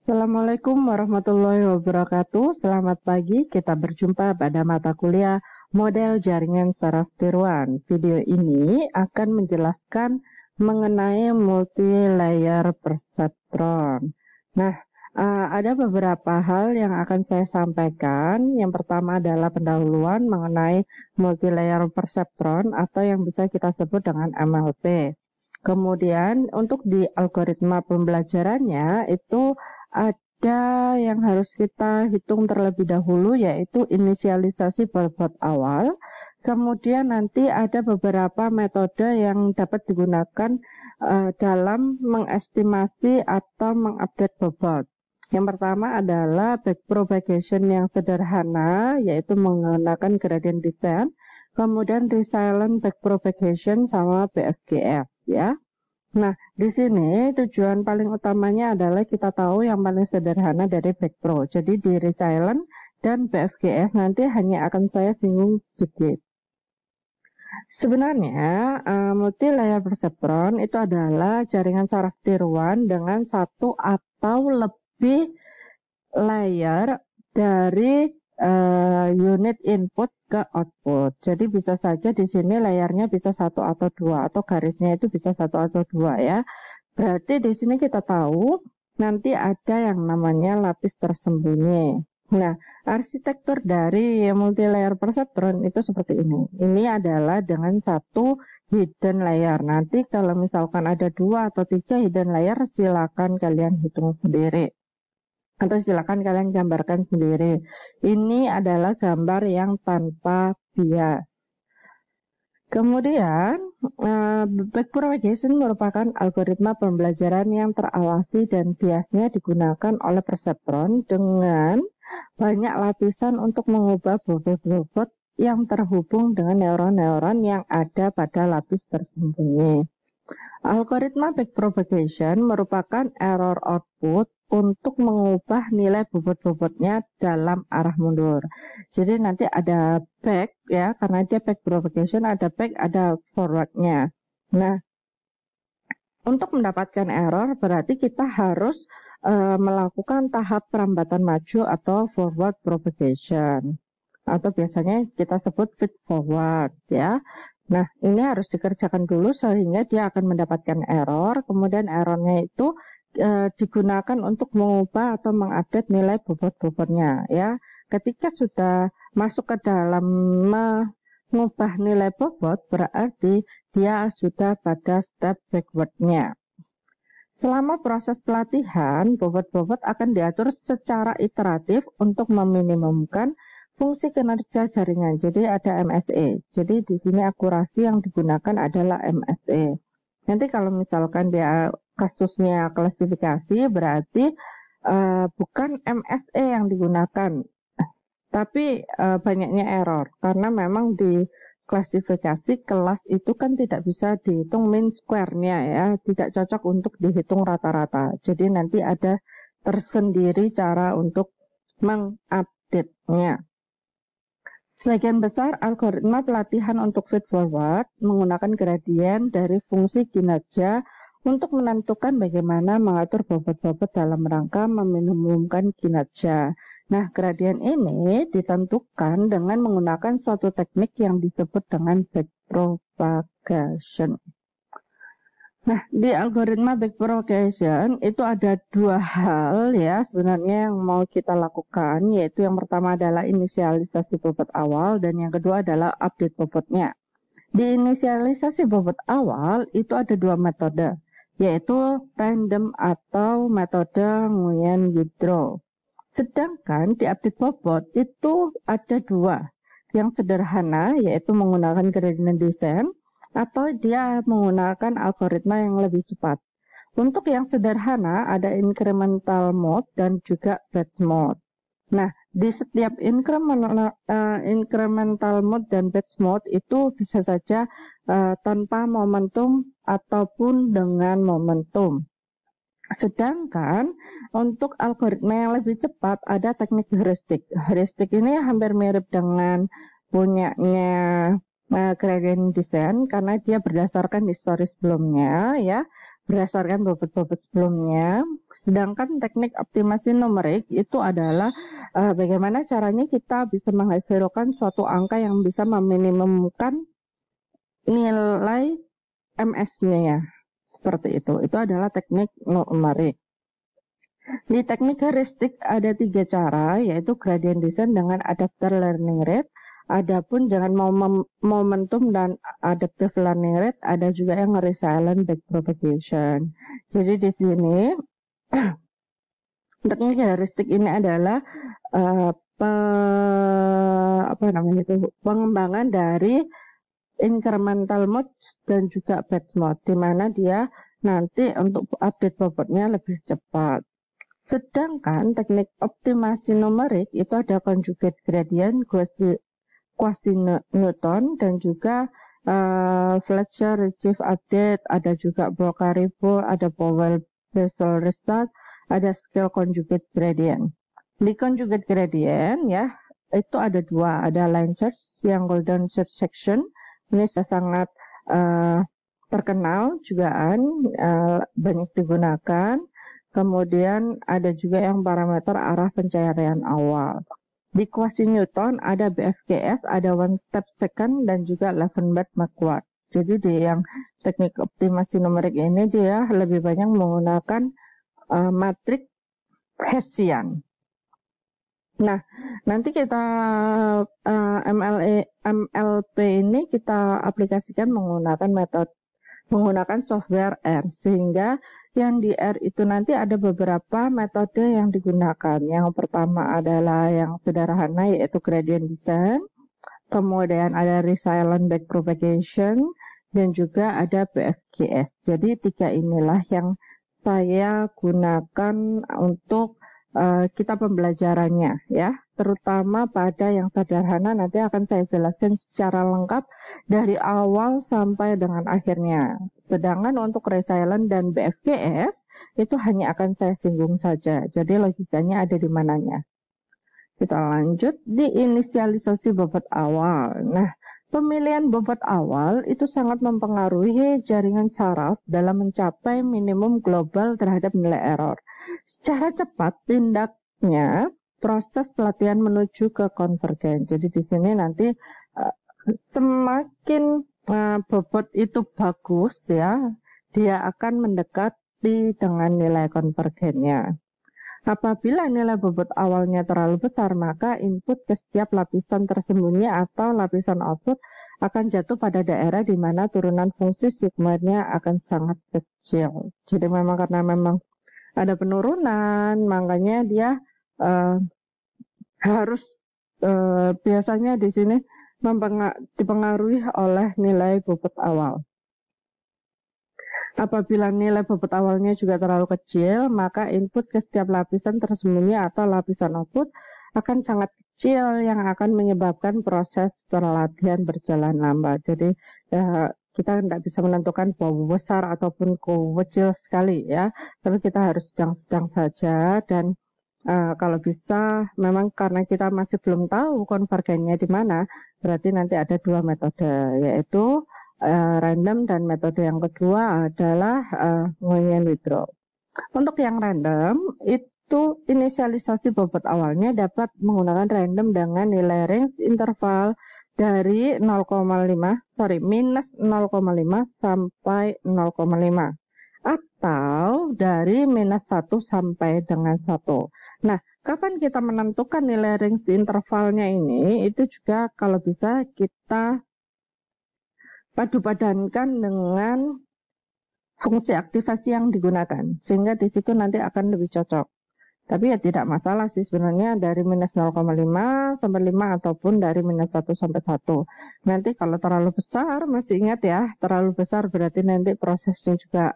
Assalamualaikum warahmatullahi wabarakatuh. Selamat pagi, kita berjumpa pada mata kuliah model jaringan saraf tiruan. Video ini akan menjelaskan mengenai multi-layer perceptron. Nah, ada beberapa hal yang akan saya sampaikan. Yang pertama adalah pendahuluan mengenai multi-layer perceptron atau yang bisa kita sebut dengan MLP. Kemudian untuk di algoritma pembelajarannya itu ada yang harus kita hitung terlebih dahulu, yaitu inisialisasi bobot awal. Kemudian nanti ada beberapa metode yang dapat digunakan dalam mengestimasi atau mengupdate bobot. Yang pertama adalah backpropagation yang sederhana, yaitu menggunakan gradient descent. Kemudian resilient backpropagation sama BFGS ya. Nah, di sini tujuan paling utamanya adalah kita tahu yang paling sederhana dari backpro. Jadi di resilient dan BFGS nanti hanya akan saya singgung sedikit. Sebenarnya multi-layer perceptron itu adalah jaringan saraf tiruan dengan satu atau lebih layer dari unit input ke output. Jadi bisa saja di sini layarnya bisa satu atau dua, atau garisnya itu bisa satu atau dua ya. Berarti di sini kita tahu nanti ada yang namanya lapis tersembunyi. Nah, arsitektur dari multi-layer perceptron itu seperti ini. Ini adalah dengan satu hidden layer. Nanti kalau misalkan ada dua atau tiga hidden layer, silakan kalian hitung sendiri. Atau silakan kalian gambarkan sendiri. Ini adalah gambar yang tanpa bias. Kemudian, backpropagation merupakan algoritma pembelajaran yang terawasi dan biasnya digunakan oleh perceptron dengan banyak lapisan untuk mengubah bobot-bobot yang terhubung dengan neuron-neuron yang ada pada lapis tersembunyi. Algoritma backpropagation merupakan error output untuk mengubah nilai bobot-bobotnya dalam arah mundur. Jadi nanti ada back ya, karena dia backpropagation, ada back, ada forwardnya. Nah, untuk mendapatkan error berarti kita harus melakukan tahap perambatan maju atau forward propagation. Atau biasanya kita sebut feed forward ya. Nah, ini harus dikerjakan dulu sehingga dia akan mendapatkan error, kemudian errornya itu digunakan untuk mengubah atau mengupdate nilai bobot-bobotnya ya. Ketika sudah masuk ke dalam mengubah nilai bobot, berarti dia sudah pada step backward-nya. Selama proses pelatihan, bobot-bobot akan diatur secara iteratif untuk meminimumkan fungsi kinerja jaringan. Jadi ada MSE. Jadi di sini akurasi yang digunakan adalah MSE. Nanti kalau misalkan dia kasusnya klasifikasi, berarti bukan MSE yang digunakan, tapi banyaknya error. Karena memang di klasifikasi kelas itu kan tidak bisa dihitung mean square-nya ya, tidak cocok untuk dihitung rata-rata. Jadi nanti ada tersendiri cara untuk mengupdate-nya. Sebagian besar algoritma pelatihan untuk feed forward menggunakan gradien dari fungsi kinerja untuk menentukan bagaimana mengatur bobot-bobot dalam rangka meminimumkan kinerja. Nah, gradien ini ditentukan dengan menggunakan suatu teknik yang disebut dengan backpropagation. Nah, di algoritma backpropagation itu ada dua hal ya sebenarnya yang mau kita lakukan, yaitu yang pertama adalah inisialisasi bobot awal dan yang kedua adalah update bobotnya. Di inisialisasi bobot awal itu ada dua metode, yaitu random atau metode Nguyen-Yidro. Sedangkan di update bobot itu ada dua, yang sederhana yaitu menggunakan gradient descent atau dia menggunakan algoritma yang lebih cepat. Untuk yang sederhana ada incremental mode dan juga batch mode. Nah, di setiap incremental mode dan batch mode itu bisa saja tanpa momentum ataupun dengan momentum. Sedangkan untuk algoritma yang lebih cepat ada teknik heuristik. Heuristik ini hampir mirip dengan punyanya gradient descent karena dia berdasarkan histori sebelumnya ya. berdasarkan bobot-bobot sebelumnya. Sedangkan teknik optimasi numerik itu adalah bagaimana caranya kita bisa menghasilkan suatu angka yang bisa meminimumkan nilai MS-nya. Seperti itu. Itu adalah teknik numerik. Di teknik heuristik ada 3 cara, yaitu gradient descent dengan adaptive learning rate. Adapun jangan momentum dan adaptive learning rate, ada juga yang resilient backpropagation. Jadi di sini teknik heuristik ini adalah pengembangan dari incremental mode dan juga batch mode, di mana dia nanti untuk update bobotnya lebih cepat. Sedangkan teknik optimasi numerik itu ada conjugate gradient, quasi-Newton, dan juga Fletcher Redshift update, ada juga Boccari-Bull, ada Powell-Basel restart, ada scale conjugate gradient. Di conjugate gradient ya, itu ada 2, ada line search yang golden search section, ini sudah sangat terkenal juga banyak digunakan. Kemudian ada juga yang parameter arah pencaharian awal. Di quasi-Newton ada BFQS, ada one step second, dan juga Leavenworth-McQuarrie. Jadi di yang teknik optimasi numerik ini dia lebih banyak menggunakan matrik Hessian. Nah, nanti kita MLP ini kita aplikasikan menggunakan software R, sehingga yang di R itu nanti ada beberapa metode yang digunakan. Yang pertama adalah yang sederhana, yaitu gradient descent, kemudian ada resilient backpropagation, dan juga ada BFQS. Jadi 3 inilah yang saya gunakan untuk kita pembelajarannya ya, terutama pada yang sederhana nanti akan saya jelaskan secara lengkap dari awal sampai dengan akhirnya. Sedangkan untuk resilient dan BFQS itu hanya akan saya singgung saja, jadi logikanya ada di mananya. Kita lanjut di inisialisasi bobot awal. Nah, pemilihan bobot awal itu sangat mempengaruhi jaringan saraf dalam mencapai minimum global terhadap nilai error. Secara cepat tindaknya proses pelatihan menuju ke konvergen. Jadi di sini nanti semakin bobot itu bagus ya, dia akan mendekati dengan nilai konvergennya. Apabila nilai bobot awalnya terlalu besar, maka input ke setiap lapisan tersembunyi atau lapisan output akan jatuh pada daerah di mana turunan fungsi sigma-nya akan sangat kecil. Jadi memang karena memang ada penurunan, makanya dia harus biasanya di sini dipengaruhi oleh nilai bobot awal. Apabila nilai bobot awalnya juga terlalu kecil, maka input ke setiap lapisan tersembunyi atau lapisan output akan sangat kecil yang akan menyebabkan proses pelatihan berjalan lambat. Jadi kita tidak bisa menentukan bahwa besar ataupun kecil sekali ya, tapi kita harus sedang-sedang saja. Dan kalau bisa memang karena kita masih belum tahu konvergennya di mana, berarti nanti ada 2 metode, yaitu random, dan metode yang kedua adalah Gaussian withdraw. Untuk yang random itu inisialisasi bobot awalnya dapat menggunakan random dengan nilai range interval dari minus 0,5 sampai 0,5 atau dari minus 1 sampai dengan 1. Nah, kapan kita menentukan nilai range intervalnya ini? Itu juga kalau bisa kita padu-padankan dengan fungsi aktivasi yang digunakan, sehingga di situ nanti akan lebih cocok. Tapi ya tidak masalah sih sebenarnya dari minus 0,5 sampai 5 ataupun dari minus 1 sampai 1. Nanti kalau terlalu besar, masih ingat ya, terlalu besar berarti nanti prosesnya juga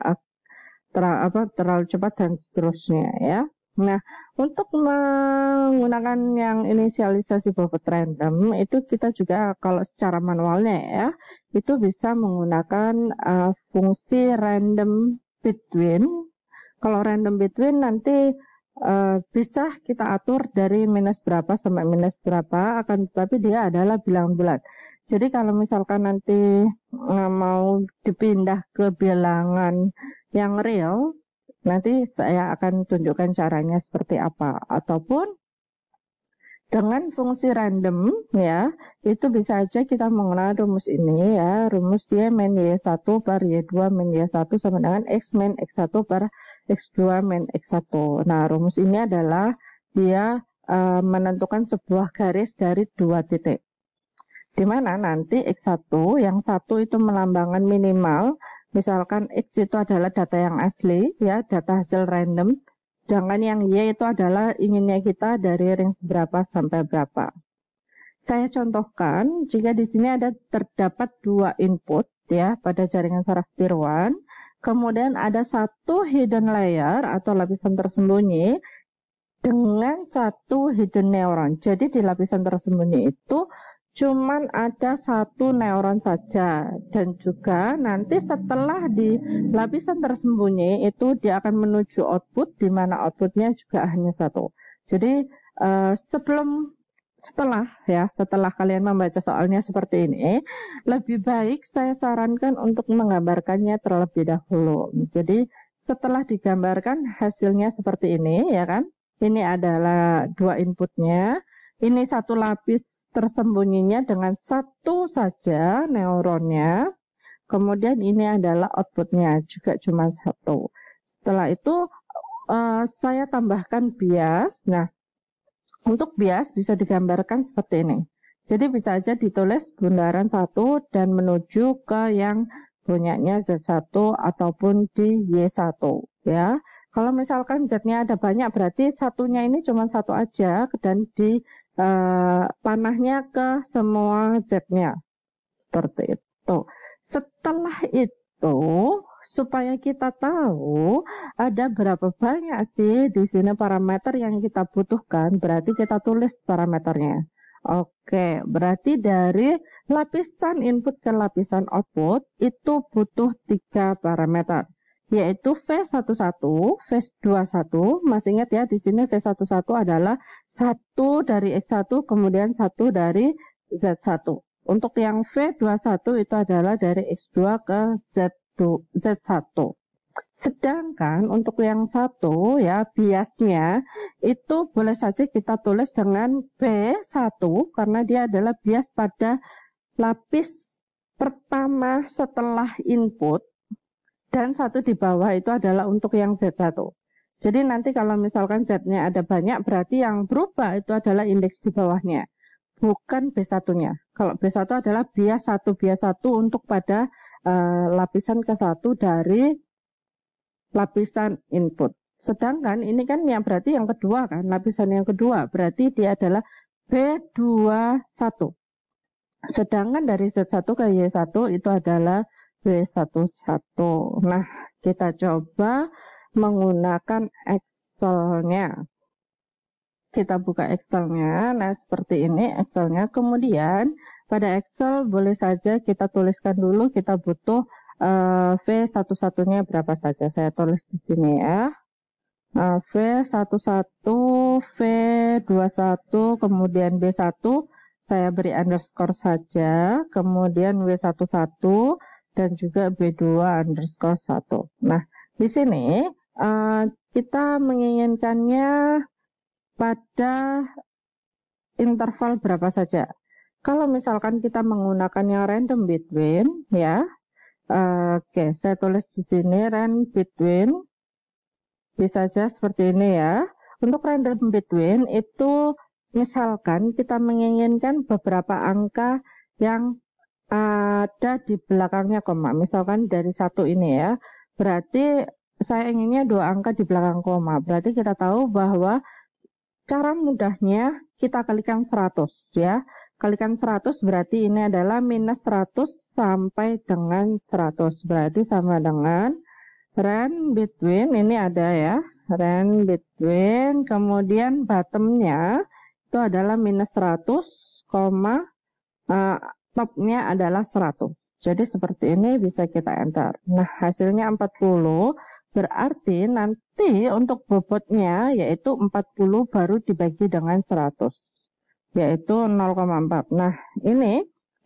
terlalu cepat dan seterusnya ya. Nah, untuk menggunakan yang inisialisasi bobot random itu kita juga kalau secara manualnya ya, itu bisa menggunakan fungsi random between. Kalau random between nanti bisa kita atur dari minus berapa sampai minus berapa, akan tetapi dia adalah bilangan bulat. Jadi kalau misalkan nanti mau dipindah ke bilangan yang real, nanti saya akan tunjukkan caranya seperti apa. Ataupun dengan fungsi random ya, itu bisa aja kita mengenal rumus ini ya, rumus Y min Y1 per Y2 min Y1 sama dengan X min X1 per X2 min X1. Nah, rumus ini adalah dia menentukan sebuah garis dari dua titik. Di mana nanti X1, yang satu itu melambangkan minimal, misalkan X itu adalah data yang asli ya, data hasil random. Sedangkan yang Y itu adalah inginnya kita dari range berapa sampai berapa. Saya contohkan, jika di sini terdapat dua input ya pada jaringan saraf tier 1, kemudian ada satu hidden layer atau lapisan tersembunyi dengan satu hidden neuron. Jadi di lapisan tersembunyi itu cuman ada satu neuron saja, dan juga nanti setelah di lapisan tersembunyi itu dia akan menuju output, di mana outputnya juga hanya satu. Jadi setelah kalian membaca soalnya seperti ini, lebih baik saya sarankan untuk menggambarkannya terlebih dahulu. Jadi setelah digambarkan hasilnya seperti ini ya kan, ini adalah dua inputnya. Ini satu lapis tersembunyinya dengan satu saja neuronnya. Kemudian ini adalah outputnya juga cuma satu. Setelah itu saya tambahkan bias. Nah, untuk bias bisa digambarkan seperti ini. Jadi bisa aja ditulis bundaran 1 dan menuju ke yang punyanya Z1 ataupun di Y1 ya. Kalau misalkan Z-nya ada banyak, berarti satunya ini cuma satu aja dan di panahnya ke semua Z-nya. Seperti itu. Setelah itu, supaya kita tahu ada berapa banyak sih di sini parameter yang kita butuhkan, berarti kita tulis parameternya. Oke, berarti dari lapisan input ke lapisan output itu butuh 3 parameter. Yaitu V11, V21, masih ingat ya di sini V11 adalah 1 dari X1 kemudian 1 dari Z1. Untuk yang V21 itu adalah dari X2 ke Z1. Sedangkan untuk yang satu ya biasnya itu boleh saja kita tulis dengan B1 karena dia adalah bias pada lapis pertama setelah input. Dan satu di bawah itu adalah untuk yang Z1. Jadi nanti kalau misalkan Z-nya ada banyak, berarti yang berubah itu adalah indeks di bawahnya, bukan B1-nya. Kalau B1 adalah bias 1 untuk pada lapisan ke-1 dari lapisan input. Sedangkan ini kan yang berarti yang kedua kan, lapisan yang kedua, berarti dia adalah B21. Sedangkan dari Z1 ke Y1 itu adalah B11. Nah, kita coba menggunakan Excel-nya. Kita buka Excel-nya. Nah, seperti ini Excel-nya. Kemudian, pada Excel boleh saja kita tuliskan dulu kita butuh V11-nya berapa saja. Saya tulis di sini ya. V11, V21, kemudian B1. Saya beri underscore saja. Kemudian W11. Dan juga B2 underscore 1. Nah, di sini kita menginginkannya pada interval berapa saja. Kalau misalkan kita menggunakan yang random between, ya, oke, saya tulis di sini random between, bisa saja seperti ini ya. Untuk random between itu, misalkan kita menginginkan beberapa angka yang ada di belakangnya koma, misalkan dari 1 ini ya, berarti saya inginnya 2 angka di belakang koma, berarti kita tahu bahwa cara mudahnya kita kalikan 100 ya, kalikan 100 berarti ini adalah minus 100 sampai dengan 100, berarti sama dengan range between, ini ada ya, range between, kemudian bottomnya itu adalah minus 100, topnya adalah 100. Jadi seperti ini bisa kita enter. Nah, hasilnya 40. Berarti nanti untuk bobotnya yaitu 40 baru dibagi dengan 100. Yaitu 0,4. Nah, ini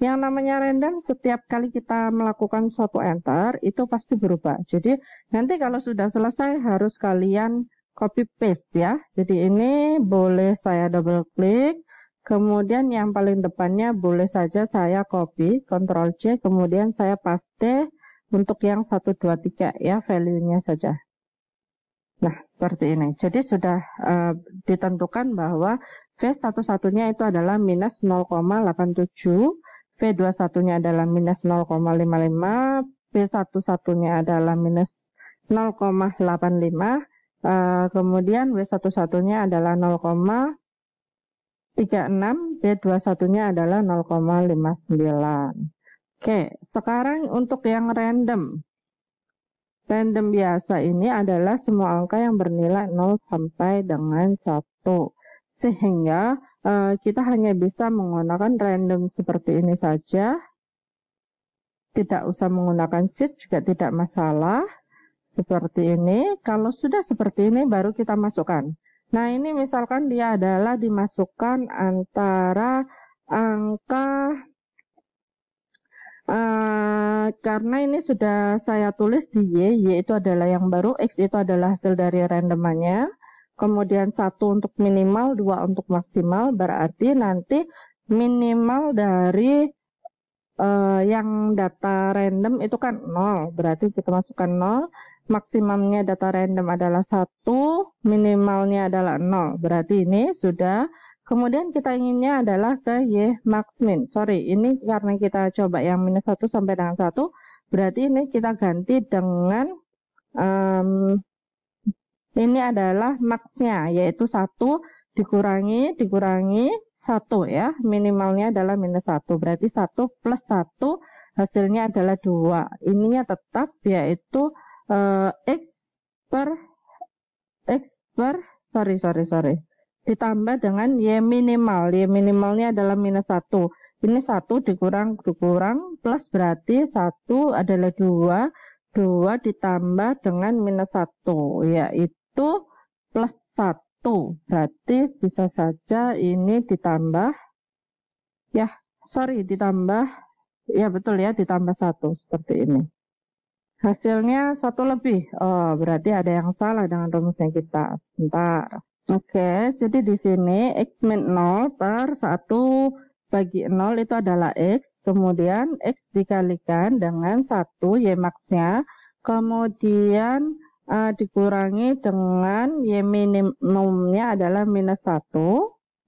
Yang namanya random, setiap kali kita melakukan suatu enter, itu pasti berubah. Jadi nanti kalau sudah selesai harus kalian copy paste ya. Jadi ini boleh saya double klik, kemudian yang paling depannya boleh saja saya copy, Ctrl C, kemudian saya paste untuk yang 1, 2, 3 ya, value-nya saja. Nah, seperti ini. Jadi sudah ditentukan bahwa V11-nya itu adalah minus 0,87, V21-nya adalah minus 0,55, V11-nya adalah minus 0,85, kemudian W11-nya adalah 0,36, V21-nya adalah 0,59. Oke, sekarang untuk yang random. Random biasa ini adalah semua angka yang bernilai 0 sampai dengan 1. Sehingga kita hanya bisa menggunakan random seperti ini saja. Tidak usah menggunakan sheet juga tidak masalah. Seperti ini. Kalau sudah seperti ini baru kita masukkan. Nah ini misalkan dia adalah dimasukkan antara angka karena ini sudah saya tulis di Y itu adalah yang baru, X itu adalah hasil dari randomannya, kemudian 1 untuk minimal, 2 untuk maksimal, berarti nanti minimal dari yang data random itu kan 0, berarti kita masukkan 0, maksimumnya data random adalah 1, minimalnya adalah 0, berarti ini sudah. Kemudian kita inginnya adalah ke Y max min. Sorry, ini karena kita coba yang minus 1 sampai dengan 1. Berarti ini kita ganti dengan ini adalah maxnya, yaitu 1 dikurangi 1 ya. Minimalnya adalah minus 1. Berarti 1 plus 1 hasilnya adalah 2. Ininya tetap yaitu X per sorry. Ditambah dengan Y minimal. Y minimalnya adalah minus 1. Ini 1 dikurang plus berarti 1 adalah 2. 2 ditambah dengan minus 1 yaitu plus 1. Berarti bisa saja ini ditambah ditambah ya betul ya, ditambah 1 seperti ini. Hasilnya 1 lebih. Oh, berarti ada yang salah dengan rumusnya kita. Sebentar. Oke, jadi di sini X min 0 per 1 bagi 0 itu adalah X, kemudian X dikalikan dengan 1 Y max-nya, kemudian dikurangi dengan Y minimumnya adalah minus 1,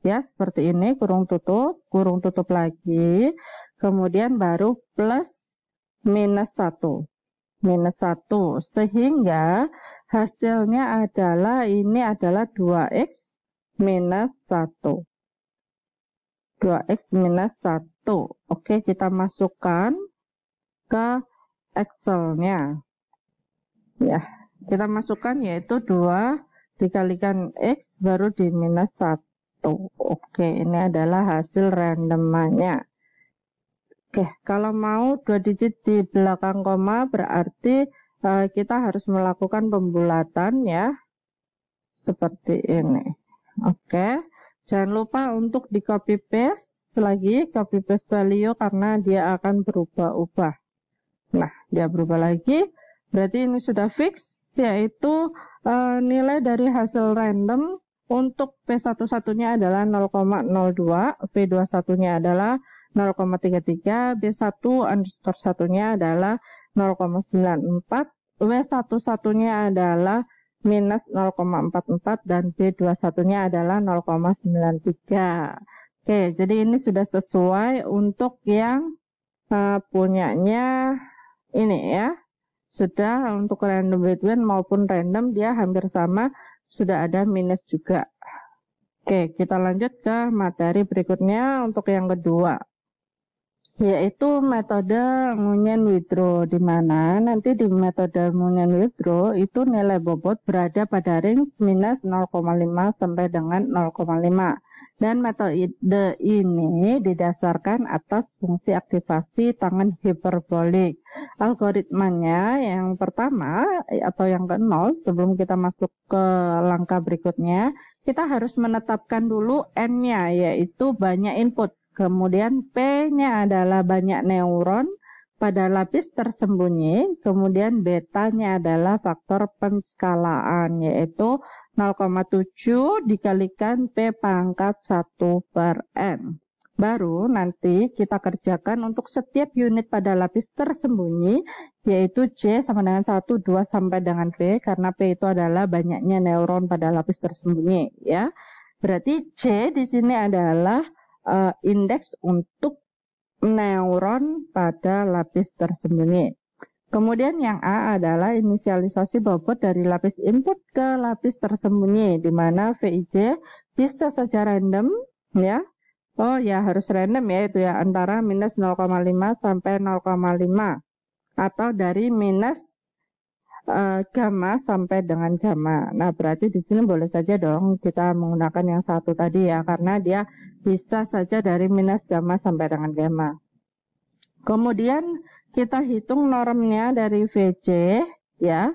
ya seperti ini, kurung tutup lagi, kemudian baru plus minus 1. Sehingga hasilnya adalah ini adalah 2x minus 1. 2x minus 1. Oke, kita masukkan ke Excel-nya. Ya, kita masukkan yaitu 2 dikalikan x baru di minus 1. Oke, ini adalah hasil randomannya. Oke, kalau mau 2 digit di belakang koma berarti kita harus melakukan pembulatan ya. Seperti ini. Oke, jangan lupa untuk di copy paste lagi, copy paste value karena dia akan berubah-ubah. Nah, dia berubah lagi. Berarti ini sudah fix yaitu nilai dari hasil random untuk P11-nya adalah 0,02, P21-nya adalah 0,33, B1 underscore 1-nya adalah 0,94, W11-nya adalah minus 0,44, dan B21-nya adalah 0,93. Oke, jadi ini sudah sesuai untuk yang punyanya ini ya. Sudah untuk random between maupun random dia hampir sama, sudah ada minus juga. Oke, kita lanjut ke materi berikutnya untuk yang kedua, yaitu metode Munyan withdraw, di mana nanti di metode Munyan withdraw itu nilai bobot berada pada range minus 0,5 sampai dengan 0,5. Dan metode ini didasarkan atas fungsi aktivasi tangan hiperbolik. Algoritmanya yang pertama atau yang ke-0, sebelum kita masuk ke langkah berikutnya, kita harus menetapkan dulu N-nya, yaitu banyak input. kemudian P-nya adalah banyak neuron pada lapis tersembunyi, kemudian betanya adalah faktor penskalaan, yaitu 0,7 dikalikan P pangkat 1/N. Baru nanti kita kerjakan untuk setiap unit pada lapis tersembunyi, yaitu J sama dengan 1, 2 sampai dengan P, karena P itu adalah banyaknya neuron pada lapis tersembunyi, ya. Berarti C di sini adalah indeks untuk neuron pada lapis tersembunyi. Kemudian yang A adalah inisialisasi bobot dari lapis input ke lapis tersembunyi, di mana VIJ bisa saja random, ya. Oh ya, harus random ya, itu ya, antara minus 0,5 sampai 0,5 atau dari minus gamma sampai dengan gamma. Nah, berarti di sini boleh saja dong kita menggunakan yang satu tadi ya, karena dia bisa saja dari minus gamma sampai dengan gamma. Kemudian kita hitung normnya dari VJ ya.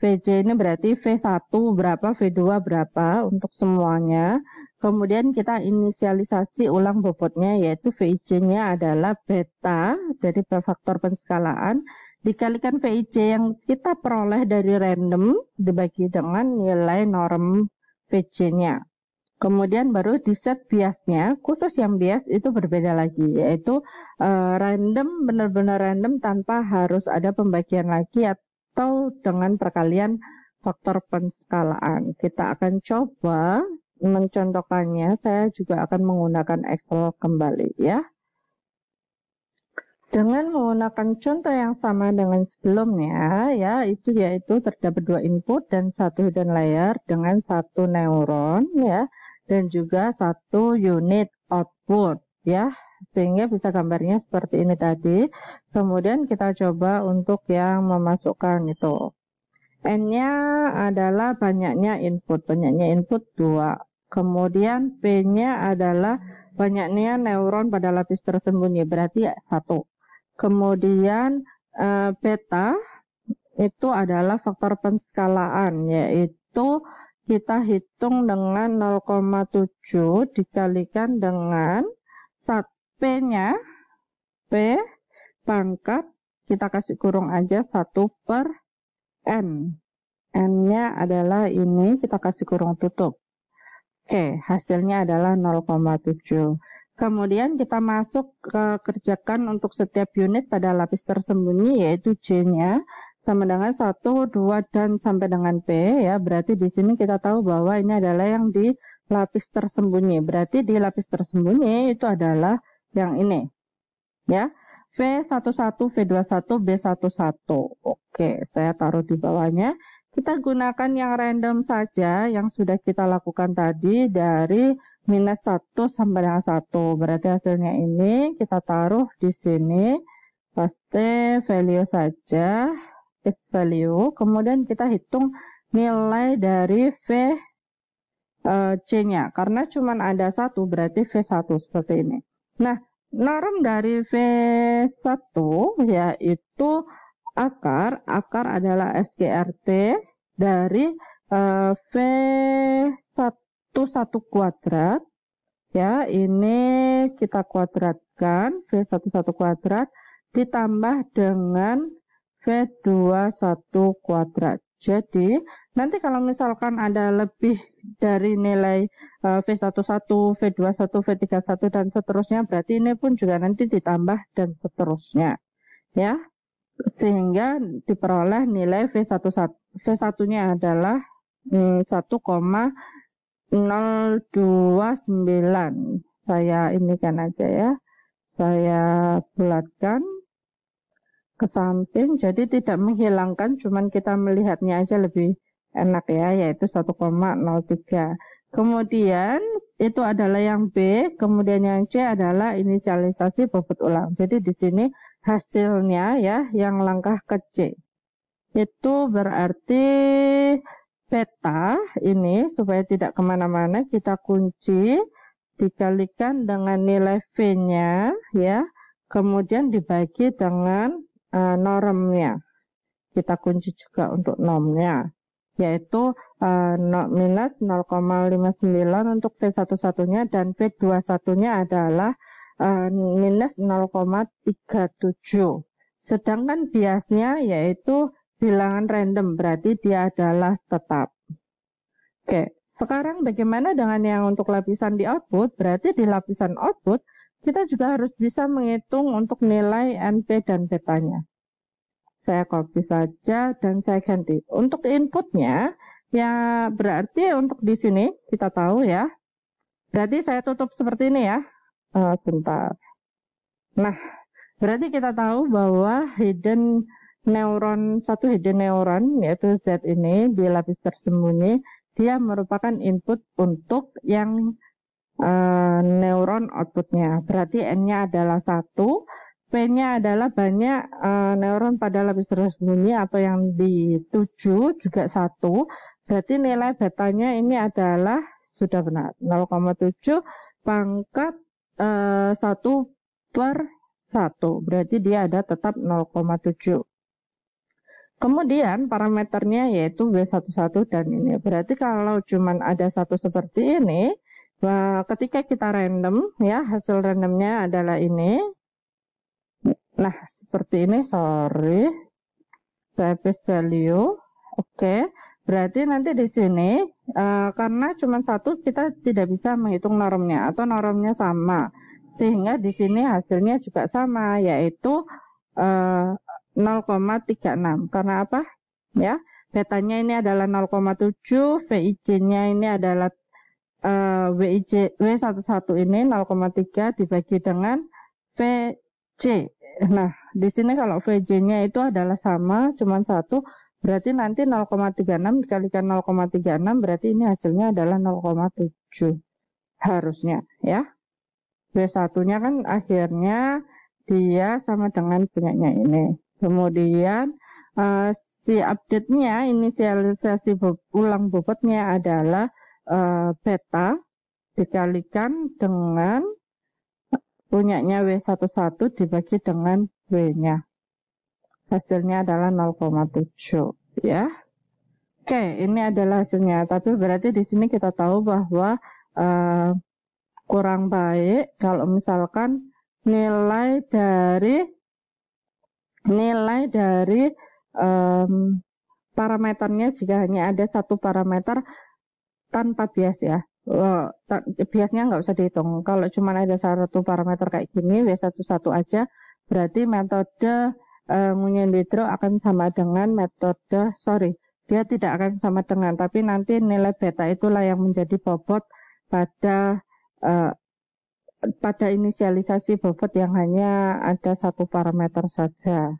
VJ ini berarti V1 berapa, V2 berapa untuk semuanya. Kemudian kita inisialisasi ulang bobotnya, yaitu VIJ-nya adalah beta, jadi faktor penskalaan, dikalikan VIJ yang kita peroleh dari random, dibagi dengan nilai norm VJ-nya. Kemudian baru di set biasnya, khusus yang bias itu berbeda lagi, yaitu random, benar-benar random tanpa harus ada pembagian lagi atau dengan perkalian faktor penskalaan. Kita akan coba mencontohkannya, saya juga akan menggunakan Excel kembali ya. Dengan menggunakan contoh yang sama dengan sebelumnya ya, yaitu terdapat 2 input dan 1 hidden layer dengan 1 neuron ya, dan juga 1 unit output ya, sehingga bisa gambarnya seperti ini tadi. Kemudian kita coba untuk yang memasukkan itu. N-nya adalah banyaknya input 2. Kemudian P-nya adalah banyaknya neuron pada lapis tersembunyi, berarti 1. Kemudian beta itu adalah faktor penskalaan, yaitu kita hitung dengan 0,7 dikalikan dengan P-nya, P pangkat, kita kasih kurung aja 1/N. N-nya adalah ini, kita kasih kurung tutup. Oke, hasilnya adalah 0,7. Kemudian kita masuk ke kerjakan untuk setiap unit pada lapis tersembunyi, yaitu J-nya sama dengan 1, 2, dan sampai dengan P ya. Berarti di sini kita tahu bahwa ini adalah yang di lapis tersembunyi. Berarti di lapis tersembunyi itu adalah yang ini. Ya. V11, V21, B11. Oke, saya taruh di bawahnya. Kita gunakan yang random saja yang sudah kita lakukan tadi dari minus 1 sampai dengan 1. Berarti hasilnya ini kita taruh di sini. Paste value saja. Fixed value. Kemudian kita hitung nilai dari C-nya. Karena cuma ada 1 berarti V1 seperti ini. Nah, norm dari V1 yaitu akar adalah SGRT dari V11 kuadrat ya, ini kita kuadratkan V11 kuadrat ditambah dengan V21 kuadrat. Jadi nanti kalau misalkan ada lebih dari nilai V11, V21, V31 dan seterusnya, berarti ini pun juga nanti ditambah dan seterusnya ya, sehingga diperoleh nilai V1-nya adalah 1,029. Saya ini kan aja ya, saya bulatkan ke samping, jadi tidak menghilangkan, cuman kita melihatnya aja lebih enak ya, yaitu 1,03. Kemudian itu adalah yang B, kemudian yang C adalah inisialisasi bobot ulang. Jadi di sini hasilnya ya, yang langkah ke C. Itu berarti beta ini, supaya tidak kemana-mana, kita kunci dikalikan dengan nilai V-nya ya, kemudian dibagi dengan normnya. Kita kunci juga untuk normnya, yaitu minus 0,59 untuk V11-nya dan V21-nya adalah minus 0,37. Sedangkan biasnya yaitu bilangan random, berarti dia adalah tetap. Oke, sekarang bagaimana dengan yang untuk lapisan di output? Berarti di lapisan output, kita juga harus bisa menghitung untuk nilai NP dan betanya. Saya copy saja dan saya ganti. Untuk inputnya, ya berarti untuk di sini kita tahu ya. Berarti saya tutup seperti ini ya. Sebentar. Nah, berarti kita tahu bahwa satu hidden neuron yaitu Z ini di lapis tersembunyi, dia merupakan input untuk yang neuron outputnya. Berarti N-nya adalah 1, P-nya adalah banyak neuron pada lapis tersembunyi atau yang dituju juga 1. Berarti nilai betanya ini adalah sudah benar 0,7 pangkat 1 per 1. Berarti dia ada tetap 0,7. Kemudian parameternya yaitu W11 dan ini. Berarti kalau cuman ada satu seperti ini, ketika kita random ya, hasil randomnya adalah ini. Nah, seperti ini, sorry. Saya paste value. Oke. Berarti nanti di sini karena cuma satu kita tidak bisa menghitung normnya atau normnya sama. Sehingga di sini hasilnya juga sama yaitu 0,36. Karena apa? Ya, betanya ini adalah 0,7, VIJ-nya ini adalah W11 ini 0,3 dibagi dengan VJ. Nah, di sini kalau VJ-nya itu adalah sama, cuma satu, berarti nanti 0,36 dikalikan 0,36 berarti ini hasilnya adalah 0,7 harusnya ya. W1-nya kan akhirnya dia sama dengan punyanya ini. Kemudian si update-nya, inisialisasi ulang bobotnya adalah beta dikalikan dengan punyanya W11 dibagi dengan W-nya. Hasilnya adalah 0,7 ya. Oke, ini adalah hasilnya. Tapi berarti di sini kita tahu bahwa kurang baik kalau misalkan nilai dari parameternya jika hanya ada satu parameter tanpa bias ya. Biasnya nggak usah dihitung. Kalau cuma ada satu parameter kayak gini, W11 aja, berarti metode ngunyian withdraw akan sama dengan dia tidak akan sama dengan, tapi nanti nilai beta itulah yang menjadi bobot pada inisialisasi bobot yang hanya ada satu parameter saja.